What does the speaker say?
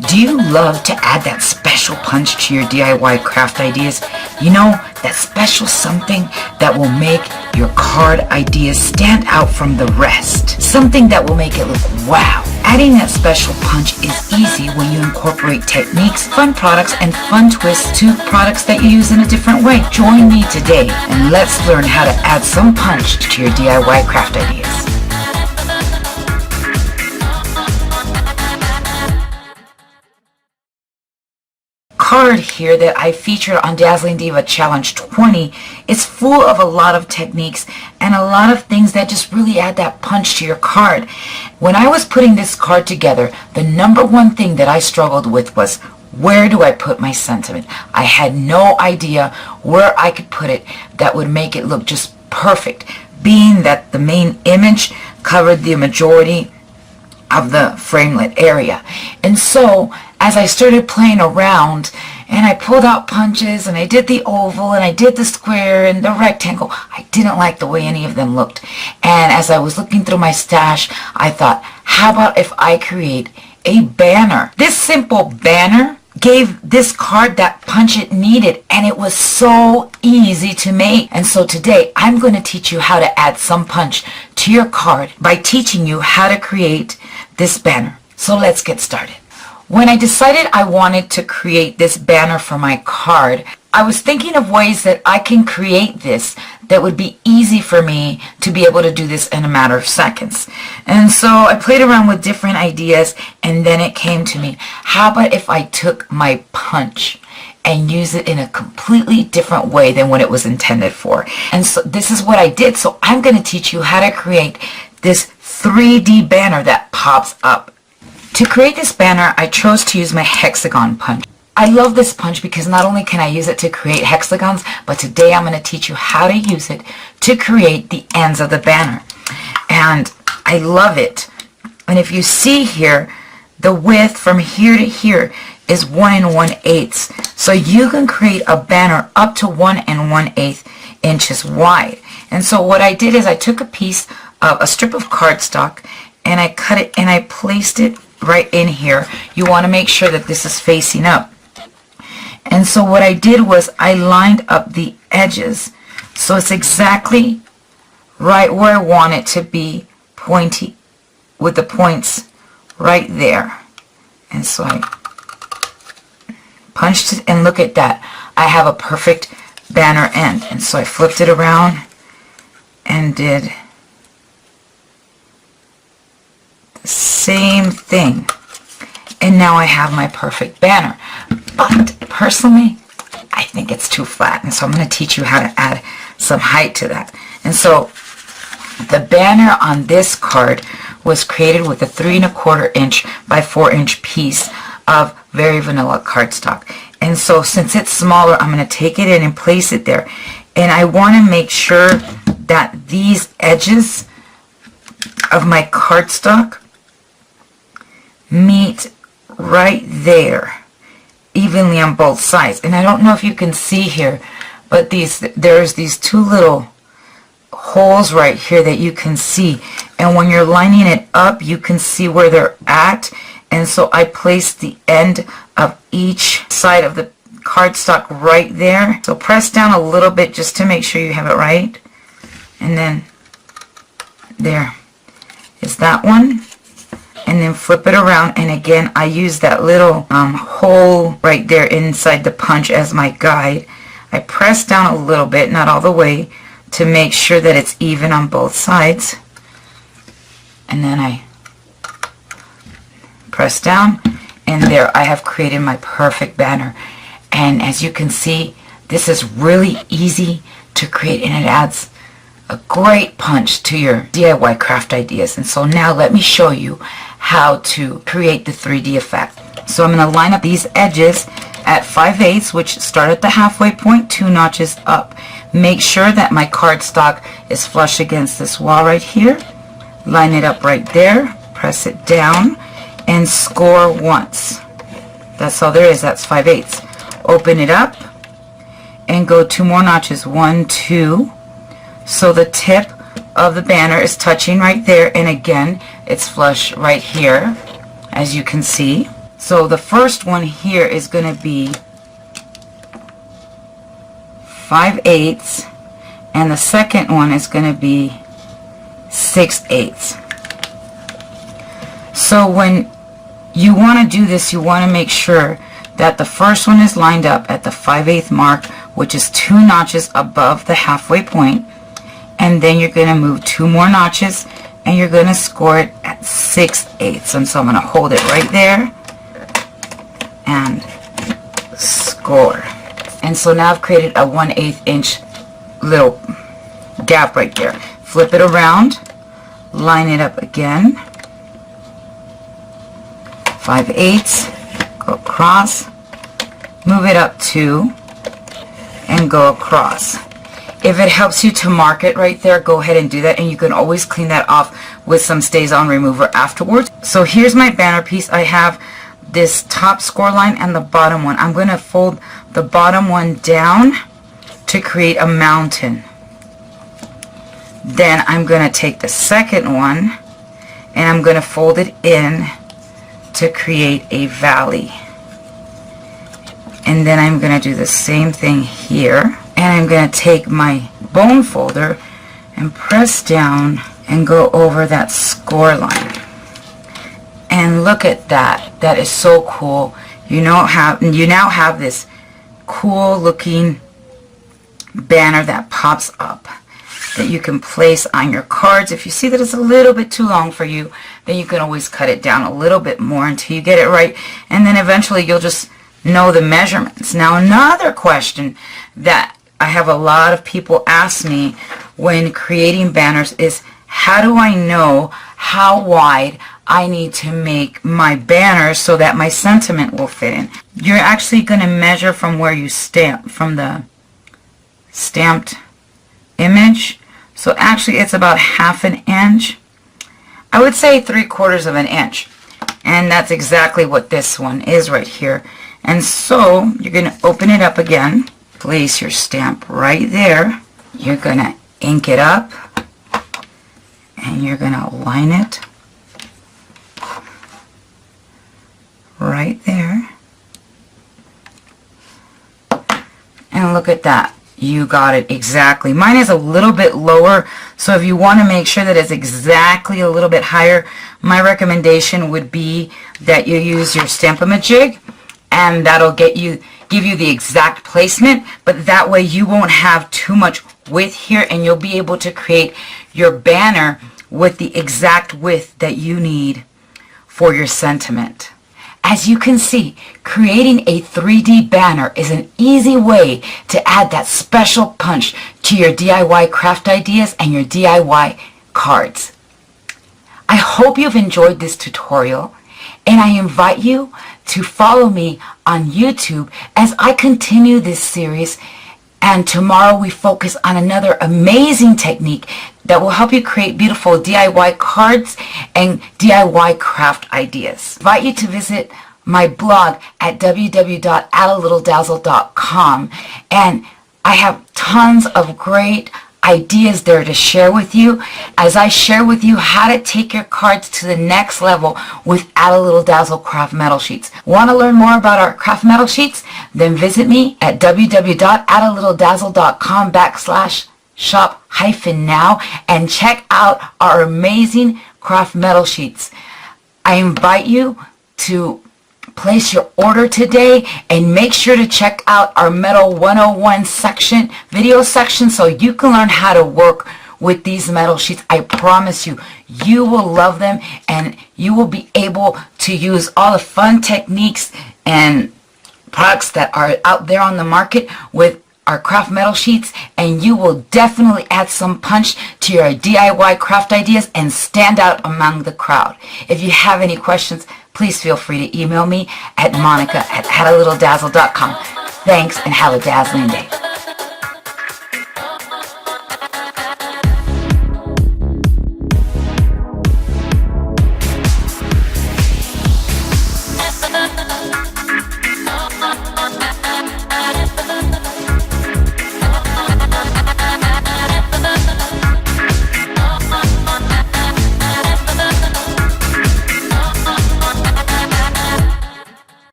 Do you love to add that special punch to your DIY craft ideas? You know, that special something that will make your card ideas stand out from the rest. Something that will make it look wow. Adding that special punch is easy when you incorporate techniques, fun products, and fun twists to products that you use in a different way. Join me today and let's learn how to add some punch to your DIY craft ideas. Card here that I featured on Dazzling Diva Challenge 20 is full of a lot of techniques and a lot of things that just really add that punch to your card. When I was putting this card together, the number one thing that I struggled with was, where do I put my sentiment? I had no idea where I could put it that would make it look just perfect, being that the main image covered the majority of the framelit area. And so as I started playing around and I pulled out punches and I did the oval and I did the square and the rectangle, I didn't like the way any of them looked. And as I was looking through my stash, I thought, how about if I create a banner? This simple banner gave this card that punch it needed, and it was so easy to make. And so today I'm going to teach you how to add some punch to your card by teaching you how to create this banner. So let's get started. When I decided I wanted to create this banner for my card, I was thinking of ways that I can create this that would be easy for me to be able to do this in a matter of seconds. And so I played around with different ideas, and then it came to me, how about if I took my punch and use it in a completely different way than what it was intended for? And so this is what I did. So I'm going to teach you how to create this 3D banner that pops up. To create this banner, I chose to use my hexagon punch. I love this punch because not only can I use it to create hexagons, but today I'm going to teach you how to use it to create the ends of the banner. And I love it. And if you see here, the width from here to here is 1 1/8. So you can create a banner up to 1 1/8 inches wide. And so what I did is I took a strip of cardstock and I cut it and I placed it right in here. You want to make sure that this is facing up. And so what I did was I lined up the edges so it's exactly right where I want it to be, pointy, with the points right there. And so I punched it, and look at that. I have a perfect banner end. And so I flipped it around and did the same thing. And now I have my perfect banner. But personally, I think it's too flat. And so I'm going to teach you how to add some height to that. And so the banner on this card was created with a 3 1/4 inch by 4 inch piece of very vanilla cardstock. And so since it's smaller, I'm going to take it in and place it there. And I want to make sure that these edges of my cardstock meet right there evenly on both sides. And I don't know if you can see here, but there's these two little holes right here that you can see, and when you're lining it up you can see where they're at. And so I placed the end of each side of the cardstock right there. So press down a little bit just to make sure you have it right, and then there is that one. And then flip it around, and again I use that little hole right there inside the punch as my guide. I press down a little bit, not all the way, to make sure that it's even on both sides. And then I press down, and there I have created my perfect banner. And as you can see, this is really easy to create, and it adds a great punch to your DIY craft ideas. And so now let me show you how to create the 3D effect. So I'm going to line up these edges at 5/8, which start at the halfway point, 2 notches up. Make sure that my cardstock is flush against this wall right here. Line it up right there, press it down, and score once. That's all there is. That's 5/8. Open it up and go 2 more notches, 1, 2. So the tip of the banner is touching right there, and again it's flush right here, as you can see. So the first one here is going to be 5/8, and the second one is going to be 6/8. So when you want to do this, you want to make sure that the first one is lined up at the 5/8 mark, which is 2 notches above the halfway point, and then you're going to move 2 more notches and you're going to score it at 6/8. And so I'm going to hold it right there and score. And so now I've created a 1/8 inch little gap right there. Flip it around, line it up again, 5/8, go across, move it up 2, and go across. If it helps you to mark it right there, go ahead and do that, and you can always clean that off with some StazOn remover afterwards. So here's my banner piece. I have this top score line and the bottom one. I'm going to fold the bottom one down to create a mountain. Then I'm going to take the second one and I'm going to fold it in to create a valley. And then I'm going to do the same thing here. And I'm going to take my bone folder and press down and go over that score line. And look at that. That is so cool. You now have this cool looking banner that pops up that you can place on your cards. If you see that it's a little bit too long for you, then you can always cut it down a little bit more until you get it right. And then eventually you'll just know the measurements. Now another question that I have a lot of people ask me when creating banners is, how do I know how wide I need to make my banner so that my sentiment will fit in? You're actually going to measure from where you stamp, from the stamped image. So actually it's about 1/2 inch. I would say 3/4 of an inch. And that's exactly what this one is right here. And so you're going to open it up again. Place your stamp right there. You're going to ink it up and you're going to line it right there. And look at that. You got it exactly. Mine is a little bit lower, so if you want to make sure that it's exactly a little bit higher, my recommendation would be that you use your Stamp-A-Majig, and that'll give you the exact placement, but that way you won't have too much width here, and you'll be able to create your banner with the exact width that you need for your sentiment. As you can see, creating a 3D banner is an easy way to add that special punch to your DIY craft ideas and your DIY cards. I hope you've enjoyed this tutorial, and I invite you to follow me on YouTube as I continue this series, and tomorrow we focus on another amazing technique that will help you create beautiful DIY cards and DIY craft ideas. I invite you to visit my blog at www.addalittledazzle.com, and I have tons of great ideas there to share with you as I share with you how to take your cards to the next level with Add a Little Dazzle craft metal sheets. Want to learn more about our craft metal sheets? Then visit me at www.addalittledazzle.com/shop-now and check out our amazing craft metal sheets. I invite you to place your order today, and make sure to check out our Metal 101 section, video section, so you can learn how to work with these metal sheets. I promise you, you will love them, and you will be able to use all the fun techniques and products that are out there on the market with our craft metal sheets, and you will definitely add some punch to your DIY craft ideas and stand out among the crowd. If you have any questions, please feel free to email me at monica@addalittledazzle.com. Thanks, and have a dazzling day.